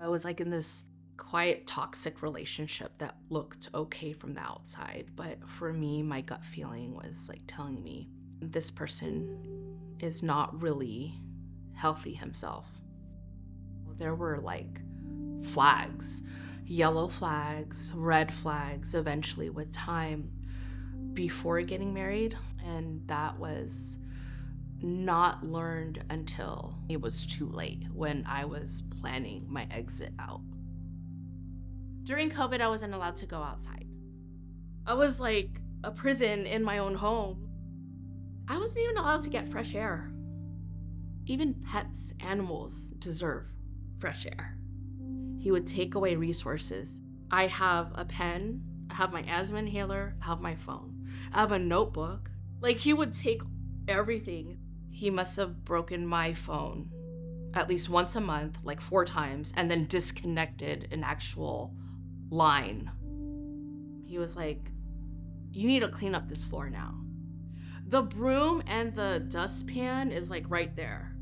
I was like in this quiet, toxic relationship that looked okay from the outside. But for me, my gut feeling was like telling me this person is not really healthy himself. There were like flags, yellow flags, red flags, eventually with time before getting married. And that was not learned until it was too late when I was planning my exit out. During COVID, I wasn't allowed to go outside. I was like a prison in my own home. I wasn't even allowed to get fresh air. Even pets, animals deserve fresh air. He would take away resources. I have a pen, I have my asthma inhaler, I have my phone, I have a notebook. Like, he would take everything. He must have broken my phone at least once a month, like 4 times, and then disconnected an actual line. He was like, "You need to clean up this floor now." The broom and the dustpan is like right there.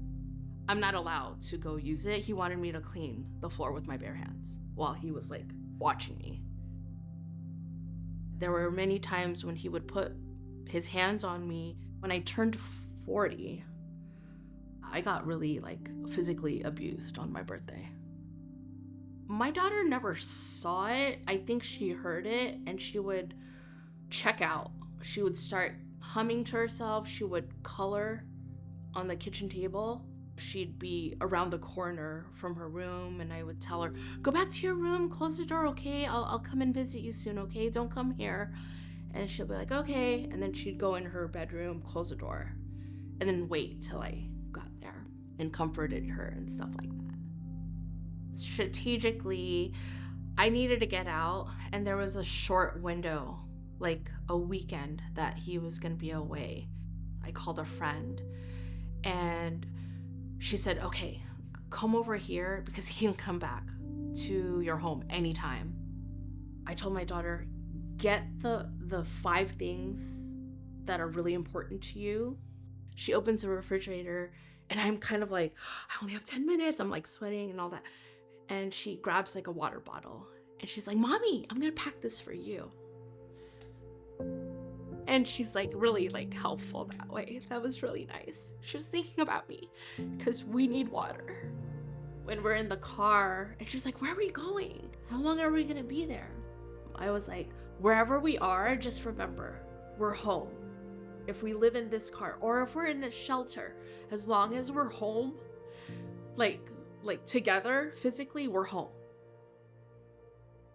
I'm not allowed to go use it. He wanted me to clean the floor with my bare hands while he was like watching me. There were many times when he would put his hands on me. When I turned 40, I got really like physically abused on my birthday. My daughter never saw it. I think she heard it and she would check out. She would start humming to herself. She would color on the kitchen table. She'd be around the corner from her room and I would tell her, "Go back to your room, close the door, okay? I'll come and visit you soon, okay? Don't come here." And she'll be like, "Okay." And then she'd go in her bedroom, close the door, and then wait till I got there and comforted her and stuff like that. Strategically, I needed to get out, and there was a short window, like a weekend, that he was gonna be away. I called a friend, and she said, "Okay, come over here because he can come back to your home anytime." I told my daughter, "Get the 5 things that are really important to you." She opens the refrigerator, and I'm kind of like, "I only have 10 minutes." I'm like sweating and all that. And she grabs like a water bottle and she's like, "Mommy, I'm gonna pack this for you." And she's like really like helpful that way. That was really nice. She was thinking about me because we need water. When we're in the car and she's like, "Where are we going? How long are we gonna be there?" I was like, "Wherever we are, just remember, we're home. If we live in this car or if we're in a shelter, as long as we're home, like together physically, we're home."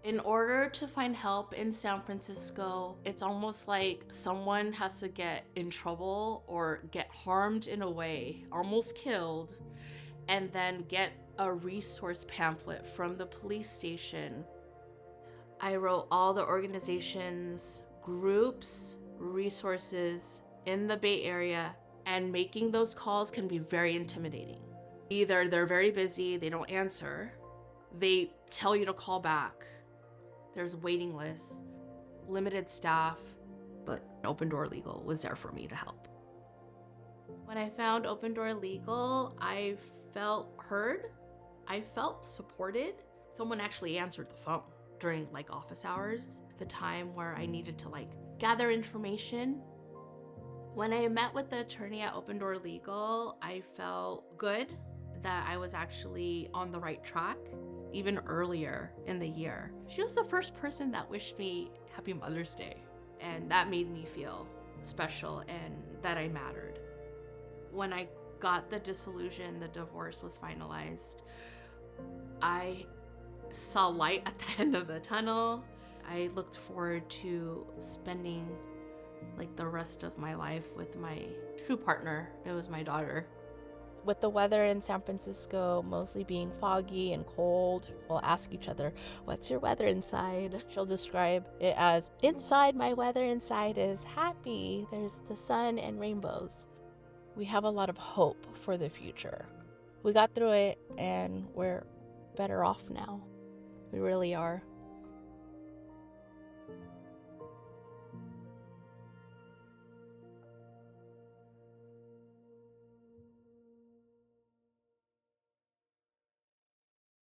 In order to find help in San Francisco, it's almost like someone has to get in trouble or get harmed in a way, almost killed, and then get a resource pamphlet from the police station. I wrote all the organizations, groups, resources in the Bay Area, and making those calls can be very intimidating. Either they're very busy, they don't answer, they tell you to call back. There's waiting lists, limited staff, but Open Door Legal was there for me to help. When I found Open Door Legal, I felt heard. I felt supported. Someone actually answered the phone during like office hours, the time where I needed to like gather information. When I met with the attorney at Open Door Legal, I felt good that I was actually on the right track. Even earlier in the year, she was the first person that wished me Happy Mother's Day. And that made me feel special and that I mattered. When I got the dissolution, the divorce was finalized, I saw light at the end of the tunnel. I looked forward to spending like the rest of my life with my true partner. It was my daughter. With the weather in San Francisco mostly being foggy and cold, we'll ask each other, "What's your weather inside?" She'll describe it as, "Inside, my weather inside is happy. There's the sun and rainbows." We have a lot of hope for the future. We got through it and we're better off now. We really are.